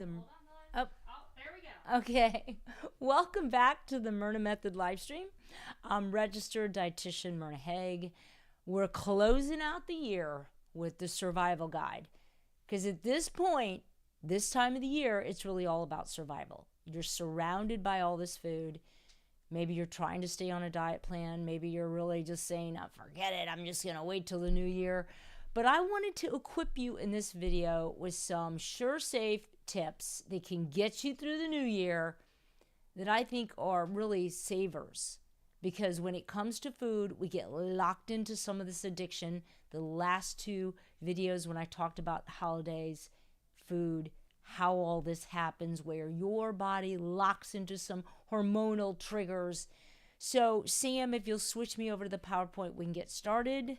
The, oh, there we go. Okay. Welcome back to the Myrna Method live stream. I'm Registered Dietitian Myrna Haag. We're closing out the year with the survival guide because at this point, this time of the year, it's really all about survival. You're surrounded by all this food. Maybe you're trying to stay on a diet plan. Maybe you're really just saying, oh, forget it, I'm just going to wait till the new year. But I wanted to equip you in this video with some sure, safe tips that can get you through the new year that I think are really savers. Because when it comes to food, we get locked into some of this addiction. The last two videos when I talked about holidays, food, how all this happens, where your body locks into some hormonal triggers. So, Sam, if you'll switch me over to the PowerPoint, we can get started.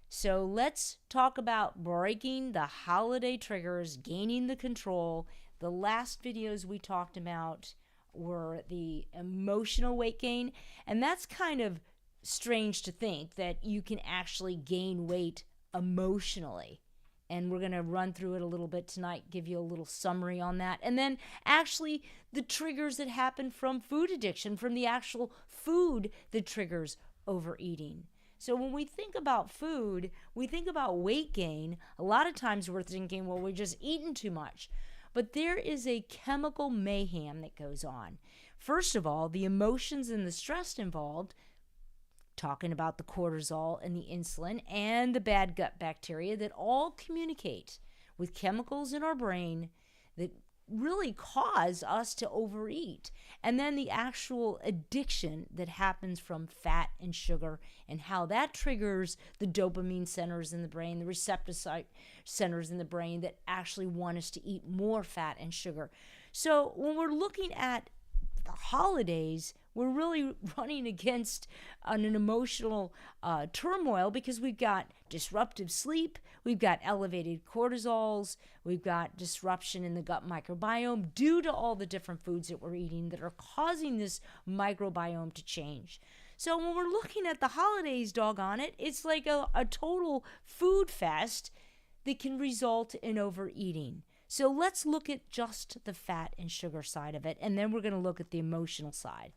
So let's talk about breaking the holiday triggers, gaining the control. The last videos we talked about were the emotional weight gain, and that's kind of strange to think that you can actually gain weight emotionally. And we're going to run through it a little bit tonight, give you a little summary on that. And then actually the triggers that happen from food addiction, from the actual food that triggers overeating. So when we think about food, we think about weight gain. A lot of times we're thinking, well, we're just eating too much. But there is a chemical mayhem that goes on. First of all, the emotions and the stress involved, talking about the cortisol and the insulin and the bad gut bacteria that all communicate with chemicals in our brain that really cause us to overeat. And then the actual addiction that happens from fat and sugar and how that triggers the dopamine centers in the brain, the receptor site centers in the brain that actually want us to eat more fat and sugar. So when we're looking at the holidays, we're really running against an emotional turmoil because we've got disruptive sleep, we've got elevated cortisols, we've got disruption in the gut microbiome due to all the different foods that we're eating that are causing this microbiome to change. So when we're looking at the holidays, doggone it, it's like a total food fest that can result in overeating. So let's look at just the fat and sugar side of it, and then we're going to look at the emotional side.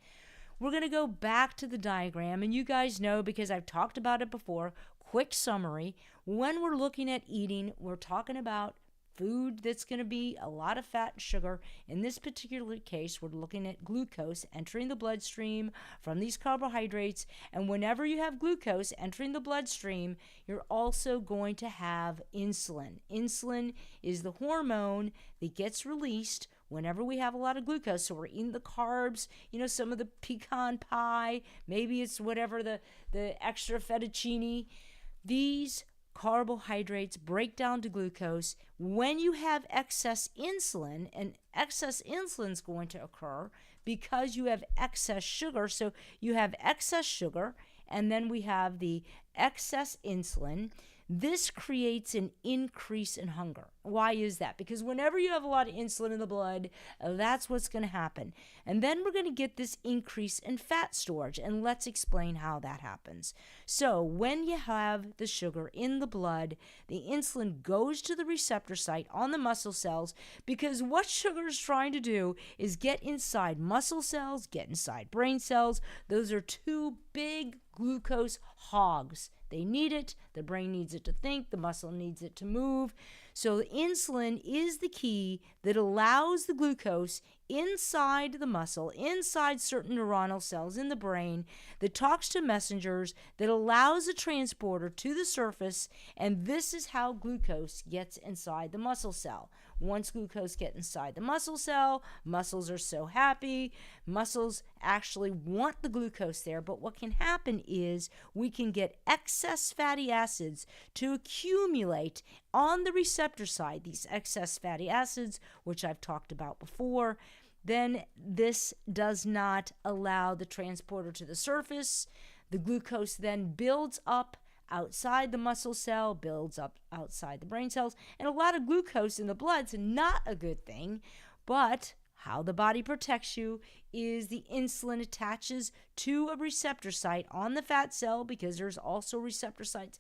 We're going to go back to the diagram, and you guys know because I've talked about it before, quick summary. When we're looking at eating, we're talking about food that's going to be a lot of fat and sugar. In this particular case, we're looking at glucose entering the bloodstream from these carbohydrates. And whenever you have glucose entering the bloodstream, you're also going to have insulin. Insulin is the hormone that gets released whenever we have a lot of glucose. So we're eating the carbs, some of the pecan pie, maybe it's whatever the extra fettuccine. These carbohydrates break down to glucose. When you have excess insulin, and excess insulin is going to occur because you have excess sugar. So you have excess sugar, and then we have the excess insulin. This creates an increase in hunger. Why is that? Because whenever you have a lot of insulin in the blood, that's what's going to happen. And then we're going to get this increase in fat storage, and let's explain how that happens. So when you have the sugar in the blood, the insulin goes to the receptor site on the muscle cells, because what sugar is trying to do is get inside muscle cells, get inside brain cells. Those are two big glucose hogs. They need it. The brain needs it to think. The muscle needs it to move. So insulin is the key that allows the glucose inside the muscle, inside certain neuronal cells in the brain, that talks to messengers, that allows a transporter to the surface, and this is how glucose gets inside the muscle cell. Once glucose gets inside the muscle cell, muscles are so happy. Muscles actually want the glucose there, but what can happen is we can get excess fatty acids to accumulate on the receptor side, these excess fatty acids, which I've talked about before. Then this does not allow the transporter to the surface. The glucose then builds up outside the muscle cell, builds up outside the brain cells, and a lot of glucose in the blood's not a good thing. But how the body protects you is the insulin attaches to a receptor site on the fat cell, because there's also receptor sites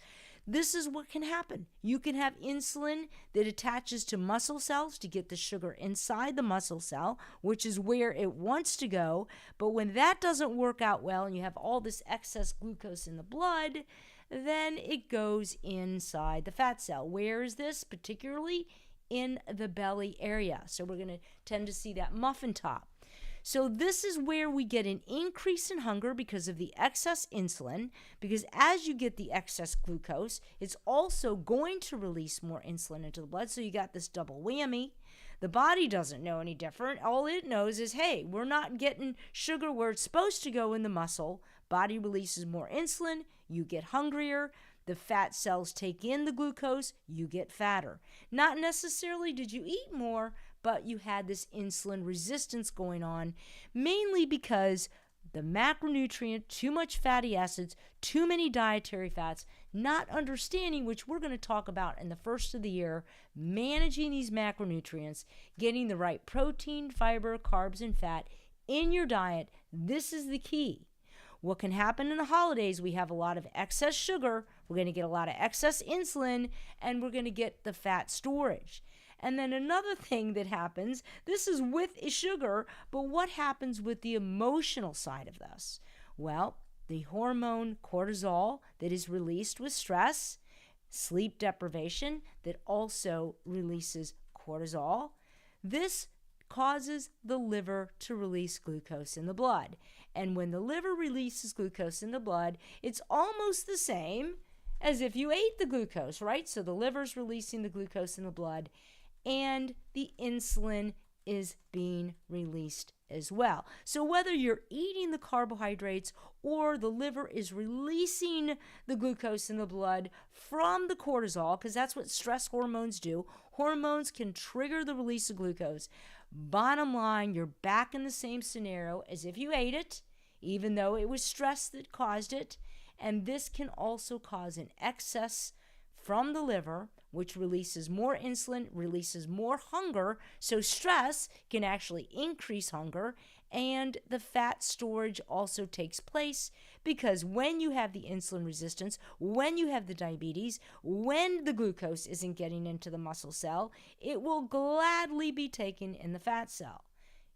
this is what can happen. You can have insulin that attaches to muscle cells to get the sugar inside the muscle cell, which is where it wants to go. But when that doesn't work out well and you have all this excess glucose in the blood, then it goes inside the fat cell. Where is this? Particularly in the belly area. So we're going to tend to see that muffin top. So this is where we get an increase in hunger because of the excess insulin, because as you get the excess glucose, it's also going to release more insulin into the blood. So you got this double whammy. The body doesn't know any different. All it knows is, hey, we're not getting sugar where it's supposed to go in the muscle. Body releases more insulin. You get hungrier. The fat cells take in the glucose. You get fatter. Not necessarily did you eat more, but you had this insulin resistance going on, mainly because the macronutrient, too much fatty acids, too many dietary fats, not understanding, which we're going to talk about in the first of the year, managing these macronutrients, getting the right protein, fiber, carbs, and fat in your diet. This is the key. What can happen in the holidays, we have a lot of excess sugar, we're going to get a lot of excess insulin, and we're going to get the fat storage. And then another thing that happens, this is with sugar, but what happens with the emotional side of this? Well, the hormone cortisol that is released with stress, sleep deprivation that also releases cortisol, this causes the liver to release glucose in the blood. And when the liver releases glucose in the blood, it's almost the same as if you ate the glucose, right? So the liver's releasing the glucose in the blood, and the insulin is being released as well. So whether you're eating the carbohydrates or the liver is releasing the glucose in the blood from the cortisol, because that's what stress hormones do. Hormones can trigger the release of glucose. Bottom line, you're back in the same scenario as if you ate it, even though it was stress that caused it. And this can also cause an excess from the liver, which releases more insulin, releases more hunger. So stress can actually increase hunger, and the fat storage also takes place because when you have the insulin resistance, when you have the diabetes, when the glucose isn't getting into the muscle cell, it will gladly be taken in the fat cell.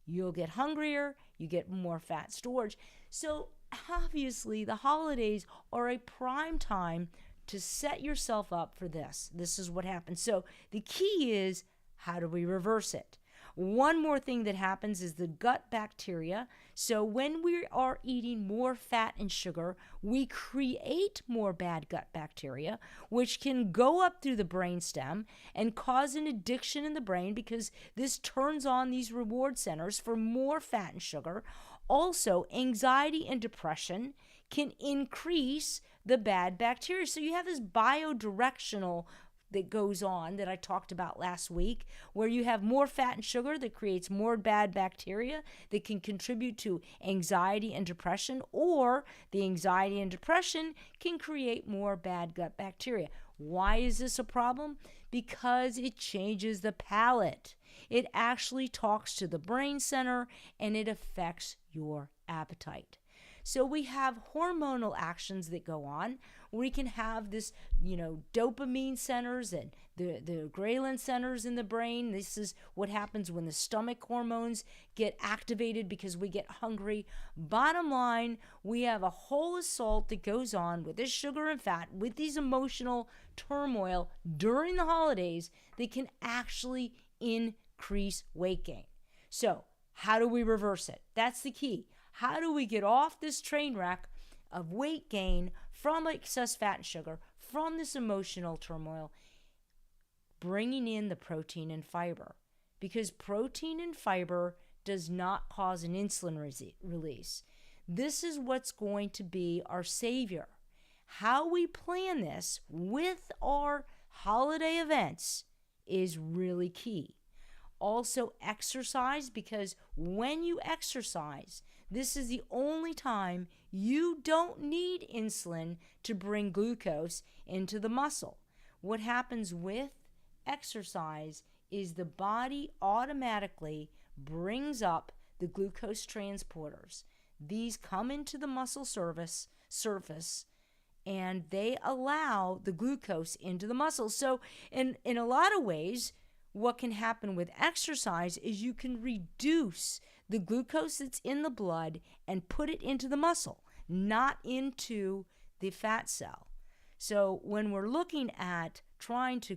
You'll get hungrier, you get more fat storage. So obviously the holidays are a prime time to set yourself up for this. This is what happens. So the key is, how do we reverse it? One more thing that happens is the gut bacteria. So when we are eating more fat and sugar, we create more bad gut bacteria, which can go up through the brainstem and cause an addiction in the brain because this turns on these reward centers for more fat and sugar. Also, anxiety and depression can increase the bad bacteria. So you have this biodirectional that goes on that I talked about last week, where you have more fat and sugar that creates more bad bacteria that can contribute to anxiety and depression, or the anxiety and depression can create more bad gut bacteria. Why is this a problem? Because it changes the palate. It actually talks to the brain center and it affects your appetite. So we have hormonal actions that go on. We can have this, dopamine centers and the ghrelin centers in the brain. This is what happens when the stomach hormones get activated because we get hungry. Bottom line, we have a whole assault that goes on with this sugar and fat, with these emotional turmoil during the holidays that can actually increase weight gain. So how do we reverse it? That's the key. How do we get off this train wreck of weight gain from excess fat and sugar, from this emotional turmoil, bringing in the protein and fiber? Because protein and fiber does not cause an insulin release. This is what's going to be our savior. How we plan this with our holiday events is really key. Also, exercise, because when you exercise, this is the only time you don't need insulin to bring glucose into the muscle. What happens with exercise is the body automatically brings up the glucose transporters. These come into the muscle surface and they allow the glucose into the muscles. So in a lot of ways, what can happen with exercise is you can reduce the glucose that's in the blood and put it into the muscle, not into the fat cell. So when we're looking at trying to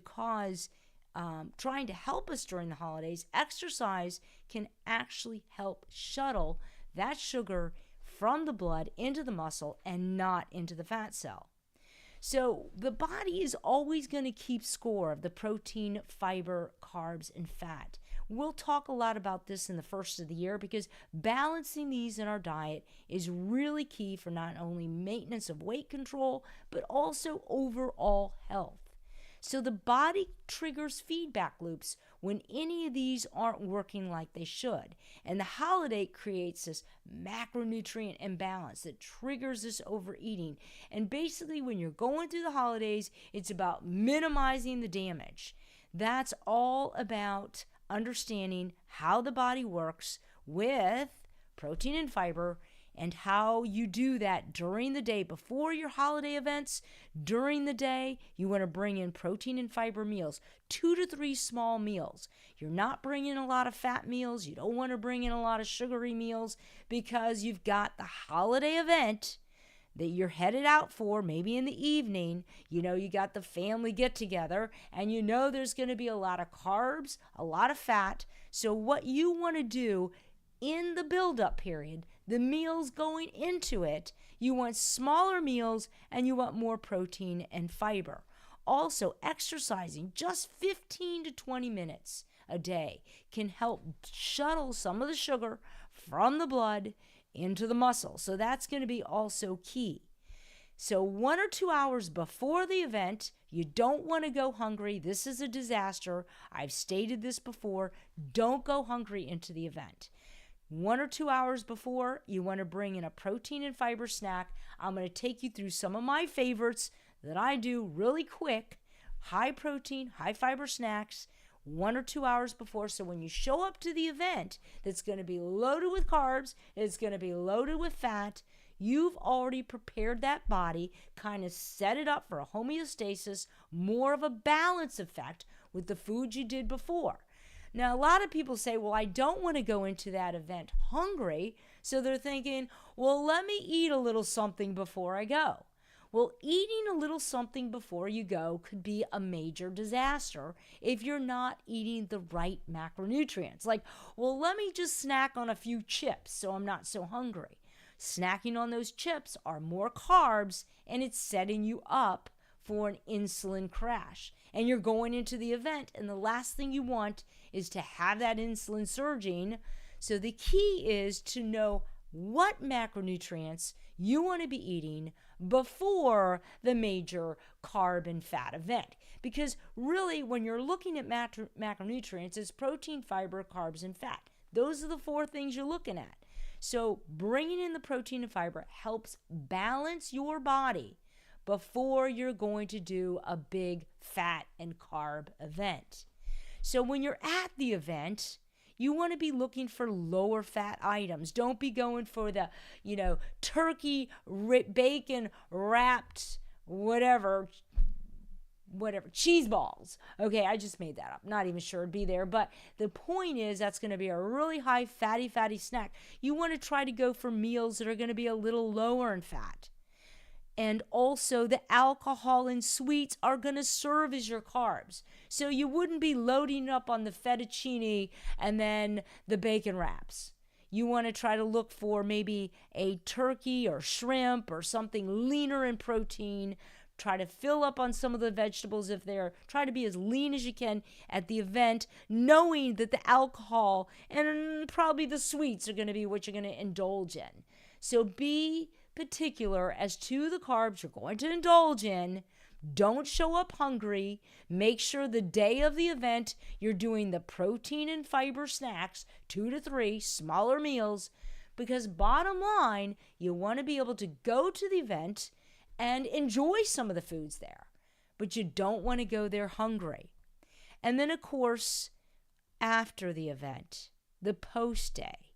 help us during the holidays, exercise can actually help shuttle that sugar from the blood into the muscle and not into the fat cell. So the body is always going to keep score of the protein, fiber, carbs, and fat. We'll talk a lot about this in the first of the year because balancing these in our diet is really key for not only maintenance of weight control, but also overall health. So the body triggers feedback loops when any of these aren't working like they should. And the holiday creates this macronutrient imbalance that triggers this overeating. And basically, when you're going through the holidays, it's about minimizing the damage. That's all about understanding how the body works with protein and fiber, and how you do that during the day before your holiday events. During the day, you want to bring in protein and fiber meals, 2 to 3 small meals. You're not bringing a lot of fat meals. You don't want to bring in a lot of sugary meals because you've got the holiday event that you're headed out for, maybe in the evening. You got the family get together, and there's going to be a lot of carbs, a lot of fat. So what you want to do in the build-up period, the meals going into it, you want smaller meals and you want more protein and fiber. Also, exercising just 15 to 20 minutes a day can help shuttle some of the sugar from the blood into the muscle. So that's going to be also key. So 1 or 2 hours before the event, you don't want to go hungry. This is a disaster. I've stated this before. Don't go hungry into the event. 1 or 2 hours before, you want to bring in a protein and fiber snack. I'm going to take you through some of my favorites that I do really quick. High protein, high fiber snacks 1 or 2 hours before. So when you show up to the event that's going to be loaded with carbs, it's going to be loaded with fat, you've already prepared that body, kind of set it up for a homeostasis, more of a balance effect with the food you did before. Now, a lot of people say, well, I don't want to go into that event hungry. So they're thinking, well, let me eat a little something before I go. Well, eating a little something before you go could be a major disaster if you're not eating the right macronutrients. Like, well, let me just snack on a few chips so I'm not so hungry. Snacking on those chips are more carbs, and it's setting you up for an insulin crash. And you're going into the event, and the last thing you want is to have that insulin surging. So the key is to know what macronutrients you want to be eating before the major carb and fat event. Because really, when you're looking at macronutrients, it's protein, fiber, carbs, and fat. Those are the 4 things you're looking at. So bringing in the protein and fiber helps balance your body before you're going to do a big fat and carb event. So when you're at the event, you want to be looking for lower fat items. Don't be going for the, turkey, bacon wrapped, whatever, cheese balls. Okay, I just made that up. Not even sure it'd be there. But the point is that's going to be a really high fatty snack. You want to try to go for meals that are going to be a little lower in fat. And also the alcohol and sweets are going to serve as your carbs. So you wouldn't be loading up on the fettuccine and then the bacon wraps. You want to try to look for maybe a turkey or shrimp or something leaner in protein. Try to fill up on some of the vegetables if they're, try to be as lean as you can at the event, knowing that the alcohol and probably the sweets are going to be what you're going to indulge in. So be particular as to the carbs you're going to indulge in. Don't show up hungry. Make sure the day of the event you're doing the protein and fiber snacks, 2 to 3 smaller meals, because bottom line, you want to be able to go to the event and enjoy some of the foods there, but you don't want to go there hungry. And then, of course, after the event, the post day,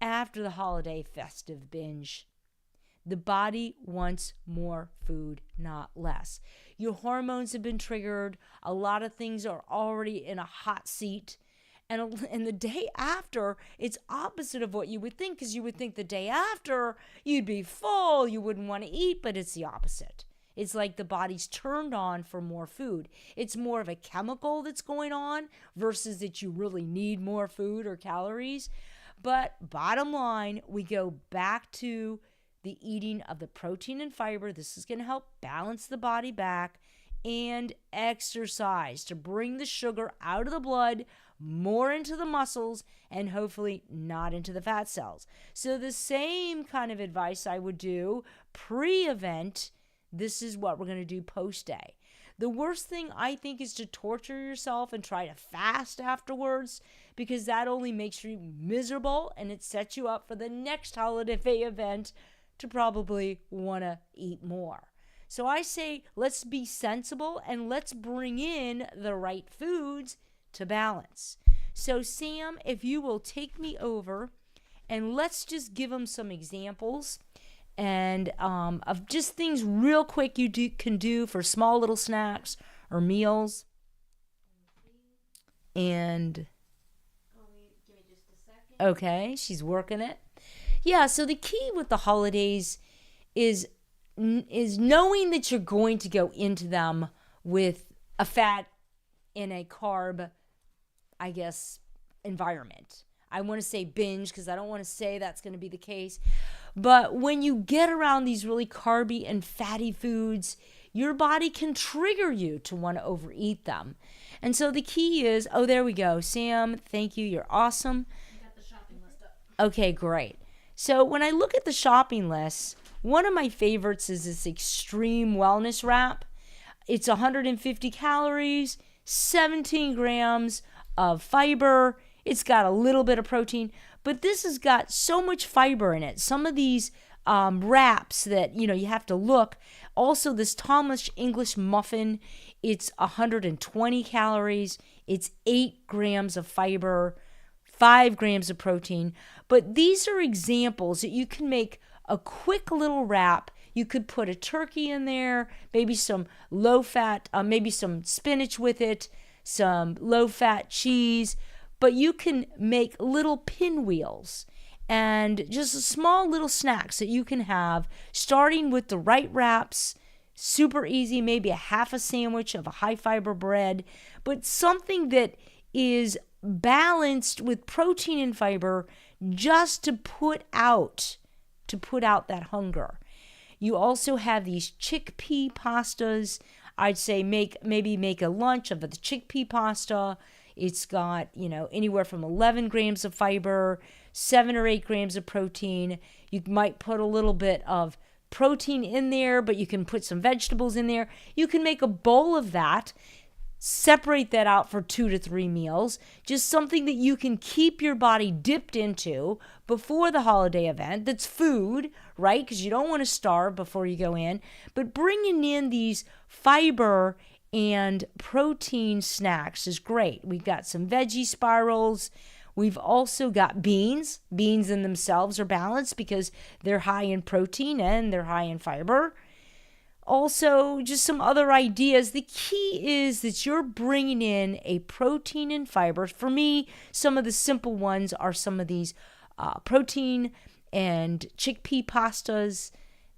after the holiday festive binge, The body wants more food, not less. Your hormones have been triggered. A lot of things are already in a hot seat. And the day after, it's opposite of what you would think, because you would think the day after you'd be full, you wouldn't want to eat, but it's the opposite. It's like the body's turned on for more food. It's more of a chemical that's going on versus that you really need more food or calories. But bottom line, we go back to the eating of the protein and fiber. This is going to help balance the body back, and exercise to bring the sugar out of the blood, more into the muscles, and hopefully not into the fat cells. So the same kind of advice I would do pre-event, this is what we're going to do post-day. The worst thing, I think, is to torture yourself and try to fast afterwards, because that only makes you miserable, and it sets you up for the next holiday event to probably want to eat more. So I say, let's be sensible and let's bring in the right foods to balance. So Sam, if you will take me over, and let's just give them some examples and of just things real quick you can do for small little snacks or meals. And give me just a second. Okay, she's working it. Yeah, so the key with the holidays is knowing that you're going to go into them with a fat and a carb, I guess, environment. I want to say binge because I don't want to say that's going to be the case. But when you get around these really carby and fatty foods, your body can trigger you to want to overeat them. And so the key is, oh, there we go. Sam, thank you. You're awesome. I got the shopping list up. Okay, great. So when I look at the shopping list, one of my favorites is this extreme wellness wrap. It's 150 calories, 17 grams of fiber. It's got a little bit of protein, but this has got so much fiber in it. Some of these wraps that, you have to look. Also, this Thomas English muffin, it's 120 calories. It's 8 grams of fiber, 5 grams of protein. But these are examples that you can make a quick little wrap. You could put a turkey in there, maybe some low-fat, maybe some spinach with it, some low-fat cheese. But you can make little pinwheels and just small little snacks that you can have, starting with the right wraps, super easy, maybe a half a sandwich of a high-fiber bread, but something that is balanced with protein and fiber just to put out that hunger. You also have these chickpea pastas. I'd say maybe make a lunch of the chickpea pasta. It's got, anywhere from 11 grams of fiber, 7 or 8 grams of protein. You might put a little bit of protein in there, but you can put some vegetables in there. You can make a bowl of that, separate that out for 2 to 3 meals, just something that you can keep your body dipped into before the holiday event. That's food, right? Because you don't want to starve before you go in. But bringing in these fiber and protein snacks is great. We've got some veggie spirals. We've also got beans. Beans in themselves are balanced because they're high in protein and they're high in fiber. Also, just some other ideas. The key is that you're bringing in a protein and fiber. For me, some of the simple ones are some of these protein and chickpea pastas,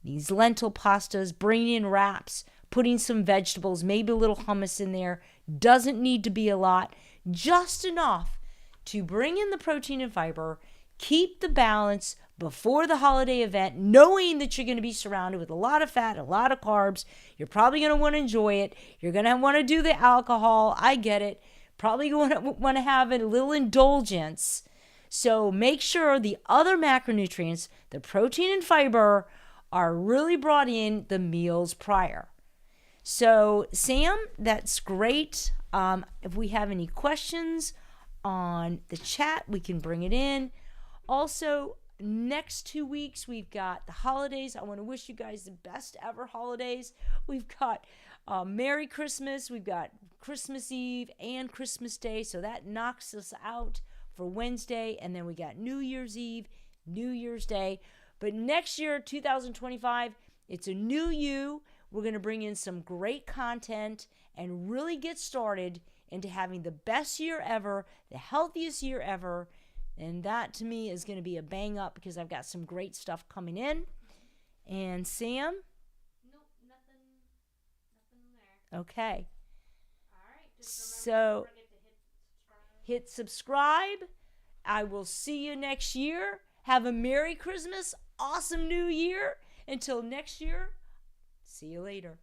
these lentil pastas, bringing in wraps, putting some vegetables, maybe a little hummus in there. Doesn't need to be a lot, just enough to bring in the protein and fiber, keep the balance before the holiday event, knowing that you're going to be surrounded with a lot of fat, a lot of carbs. You're probably going to want to enjoy it. You're going to want to do the alcohol. I get it. Probably going to want to have a little indulgence. So make sure the other macronutrients, the protein and fiber, are really brought in the meals prior. So Sam, that's great. If we have any questions on the chat, we can bring it in. Also, next 2 weeks, we've got the holidays. I want to wish you guys the best ever holidays. We've got Merry Christmas. We've got Christmas Eve and Christmas Day. So that knocks us out for Wednesday. And then we got New Year's Eve, New Year's Day. But next year, 2025, it's a new you. We're going to bring in some great content and really get started into having the best year ever, the healthiest year ever. And that to me is going to be a bang up because I've got some great stuff coming in. And Sam? Nope, nothing there. Okay. All right. Just remember, don't forget to hit subscribe. I will see you next year. Have a Merry Christmas, awesome New Year. Until next year, see you later.